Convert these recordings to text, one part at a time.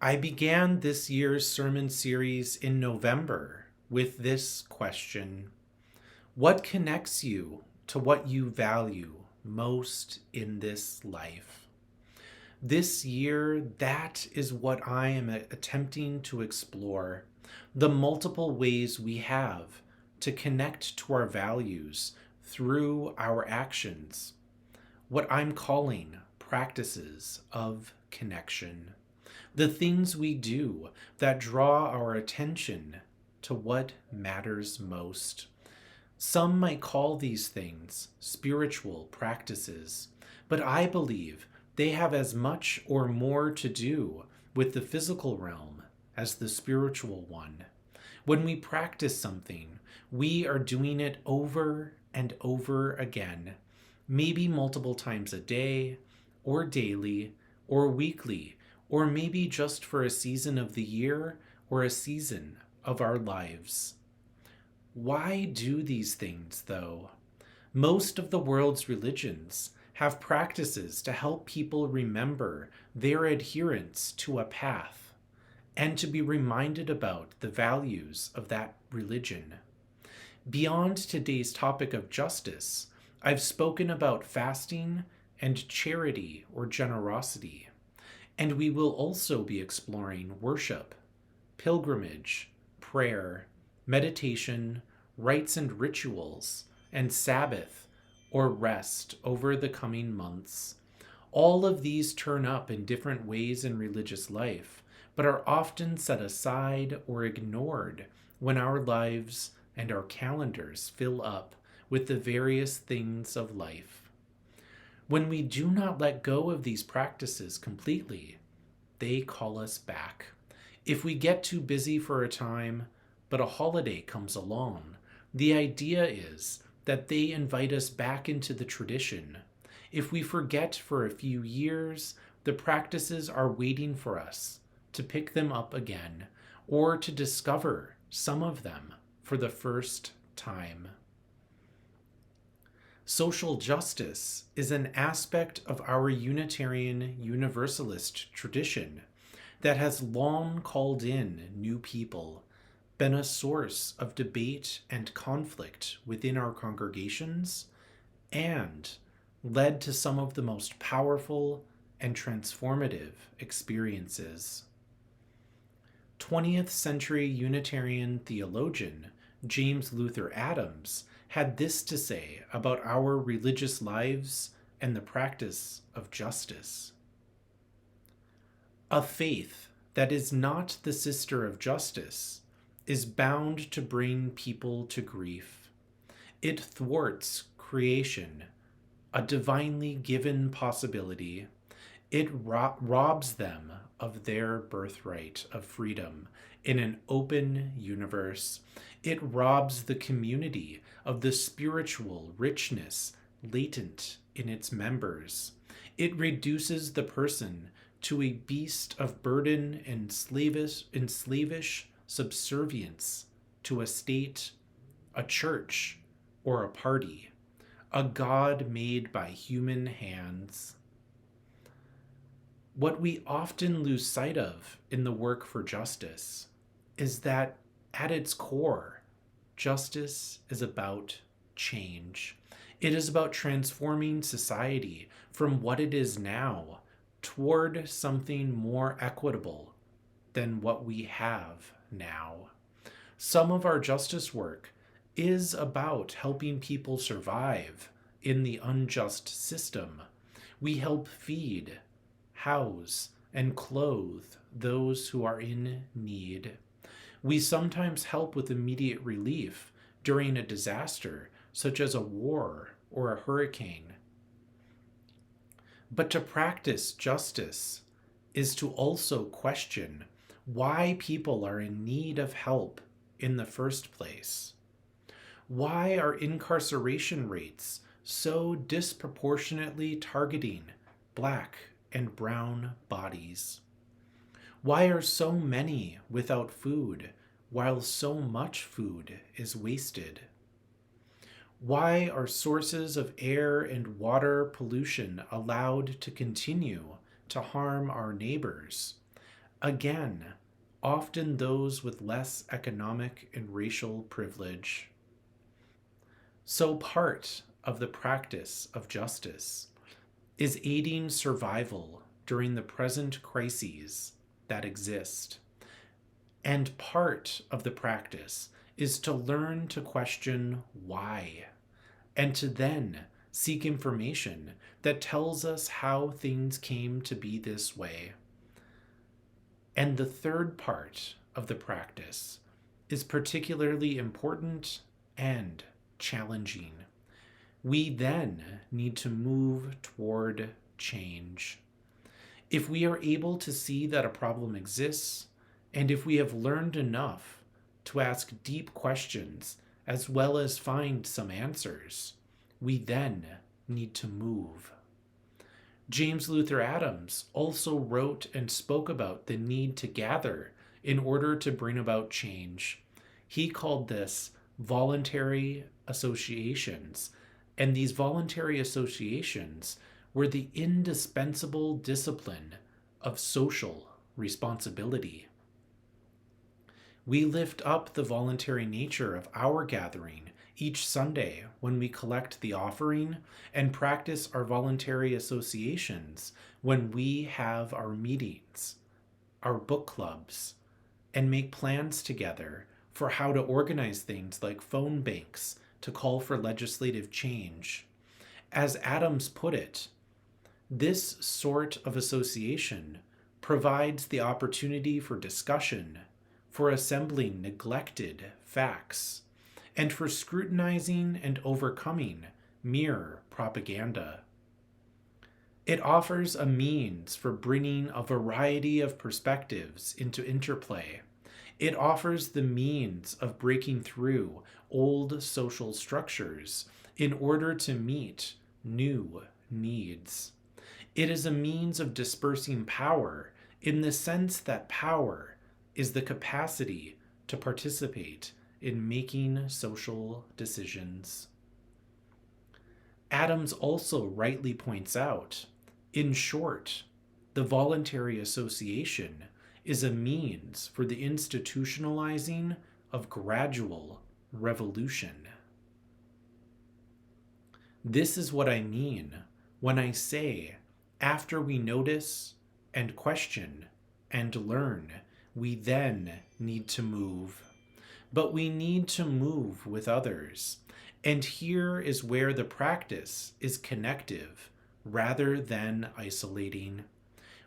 I began this year's sermon series in November with this question: what connects you to what you value most in this life? This year, that is what I am attempting to explore: the multiple ways we have to connect to our values through our actions, what I'm calling practices of connection, the things we do that draw our attention to what matters most. Some might call these things spiritual practices, but I believe they have as much or more to do with the physical realm as the spiritual one. When we practice something, we are doing it over and over again, maybe multiple times a day, or daily, or weekly, or maybe just for a season of the year or a season of our lives. Why do these things, though? Most of the world's religions have practices to help people remember their adherence to a path and to be reminded about the values of that religion. Beyond today's topic of justice, I've spoken about fasting and charity or generosity, and we will also be exploring worship, pilgrimage, prayer, meditation, rites and rituals, and Sabbath or rest over the coming months. All of these turn up in different ways in religious life, but are often set aside or ignored when our lives and our calendars fill up with the various things of life. When we do not let go of these practices completely, they call us back. If we get too busy for a time, but a holiday comes along, the idea is that they invite us back into the tradition. If we forget for a few years, the practices are waiting for us to pick them up again or to discover some of them for the first time. Social justice is an aspect of our Unitarian Universalist tradition that has long called in new people, been a source of debate and conflict within our congregations, and led to some of the most powerful and transformative experiences. 20th century Unitarian theologian James Luther Adams had this to say about our religious lives and the practice of justice. A faith that is not the sister of justice is bound to bring people to grief. It thwarts creation, a divinely given possibility. It robs them of their birthright of freedom in an open universe. It robs the community of the spiritual richness latent in its members. It reduces the person to a beast of burden and slavish subservience to a state, a church, or a party, a god made by human hands. What we often lose sight of in the work for justice is that at its core, justice is about change. It is about transforming society from what it is now toward something more equitable than what we have now. Some of our justice work is about helping people survive in the unjust system. We help feed, house, and clothe those who are in need. We sometimes help with immediate relief during a disaster, such as a war or a hurricane. But to practice justice is to also question why people are in need of help in the first place. Why are incarceration rates so disproportionately targeting Black and brown bodies? Why are so many without food while so much food is wasted? Why are sources of air and water pollution allowed to continue to harm our neighbors? Again, often those with less economic and racial privilege. So part of the practice of justice is aiding survival during the present crises that exist. And part of the practice is to learn to question why, and to then seek information that tells us how things came to be this way. And the third part of the practice is particularly important and challenging. We then need to move toward change. If we are able to see that a problem exists, and if we have learned enough to ask deep questions as well as find some answers, we then need to move. James Luther Adams also wrote and spoke about the need to gather in order to bring about change. He called this voluntary associations, and these voluntary associations were the indispensable discipline of social responsibility. We lift up the voluntary nature of our gathering each Sunday when we collect the offering and practice our voluntary associations when we have our meetings, our book clubs, and make plans together for how to organize things like phone banks to call for legislative change. As Adams put it, this sort of association provides the opportunity for discussion, for assembling neglected facts, and for scrutinizing and overcoming mere propaganda. It offers a means for bringing a variety of perspectives into interplay. It offers the means of breaking through old social structures in order to meet new needs. It is a means of dispersing power in the sense that power is the capacity to participate in making social decisions. Adams also rightly points out, in short, the voluntary association is a means for the institutionalizing of gradual revolution. This is what I mean when I say, after we notice and question and learn, we then need to move. But we need to move with others. And here is where the practice is connective rather than isolating.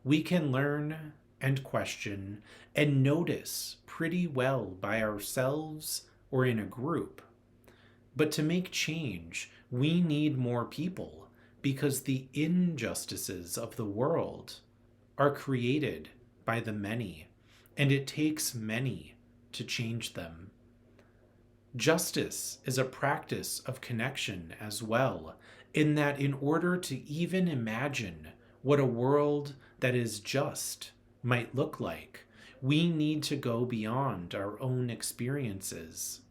We can learn and question and notice pretty well by ourselves or in a group. But to make change, we need more people because the injustices of the world are created by the many, and it takes many to change them. Justice is a practice of connection as well, in that in order to even imagine what a world that is just might look like, we need to go beyond our own experiences.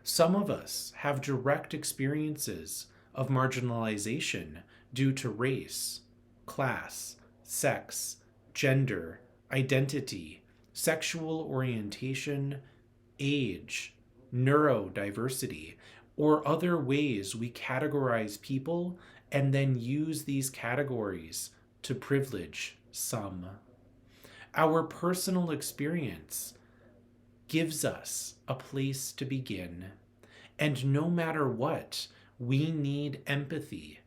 Some of us have direct experiences of marginalization due to race, class, sex, gender, identity, sexual orientation, age, neurodiversity, or other ways we categorize people and then use these categories to privilege some. Our personal experience gives us a place to begin, and no matter what, we need empathy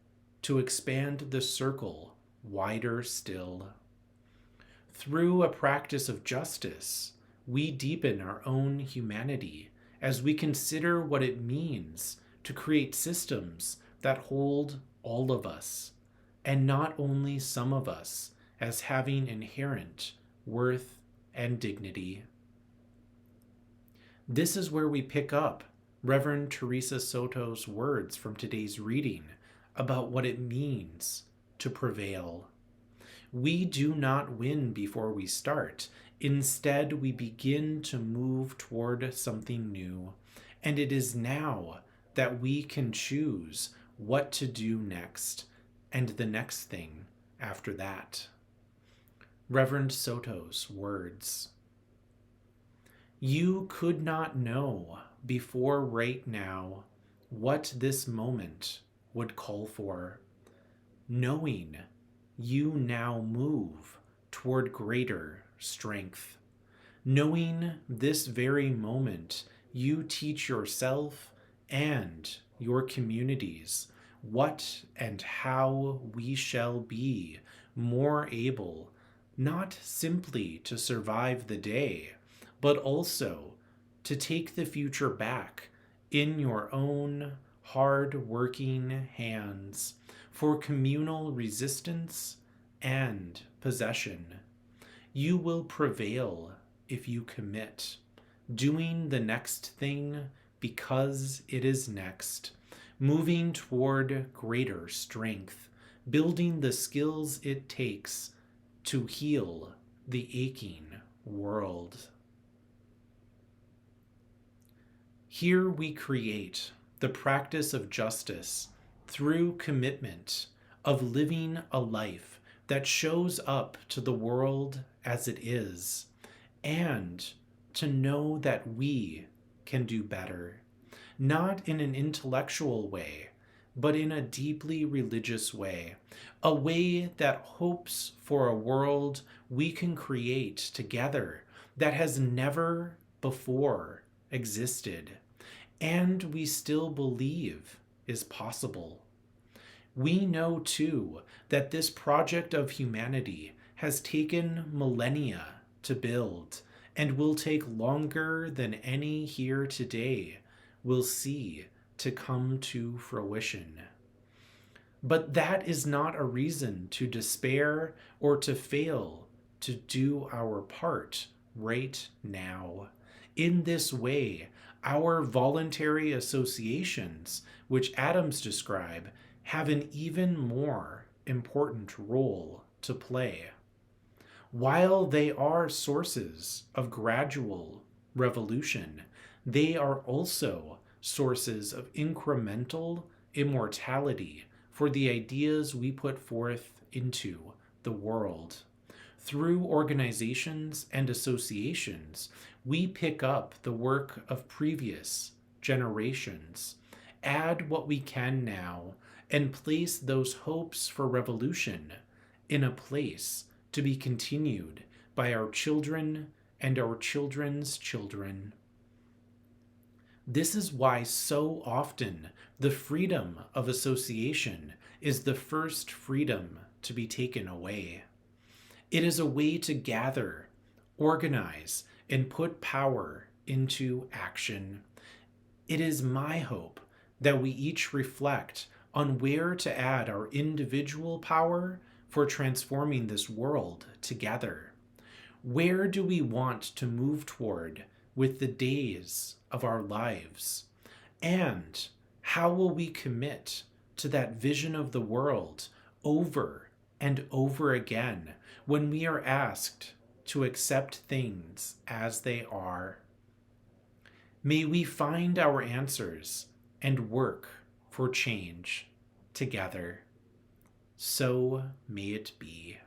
to expand the circle wider still. Through a practice of justice, we deepen our own humanity as we consider what it means to create systems that hold all of us, and not only some of us, as having inherent worth and dignity. This is where we pick up Reverend Teresa Soto's words from today's reading about what it means to prevail. We do not win before we start. Instead, we begin to move toward something new, and it is now that we can choose what to do next and the next thing after that. Reverend Soto's words. You could not know before right now what this moment would call for. Knowing, you now move toward greater strength. Knowing this very moment, you teach yourself and your communities what and how we shall be more able, not simply to survive the day, but also to take the future back in your own hard-working hands for communal resistance and possession. You will prevail if you commit, doing the next thing because it is next, moving toward greater strength, building the skills it takes to heal the aching world. Here we create the practice of justice through commitment of living a life that shows up to the world as it is, and to know that we can do better, not in an intellectual way, but in a deeply religious way, a way that hopes for a world we can create together that has never before existed, and we still believe is possible. We know, too, that this project of humanity has taken millennia to build and will take longer than any here today will see to come to fruition. But that is not a reason to despair or to fail to do our part right now. In this way, our voluntary associations, which Adams describe, have an even more important role to play. While they are sources of gradual revolution, they are also sources of incremental immortality for the ideas we put forth into the world. Through organizations and associations, we pick up the work of previous generations, add what we can now, and place those hopes for revolution in a place to be continued by our children and our children's children. This is why so often the freedom of association is the first freedom to be taken away. It is a way to gather, organize, and put power into action. It is my hope that we each reflect on where to add our individual power for transforming this world together. Where do we want to move toward with the days of our lives? And how will we commit to that vision of the world over and over again when we are asked to accept things as they are? May we find our answers and work for change together. So may it be.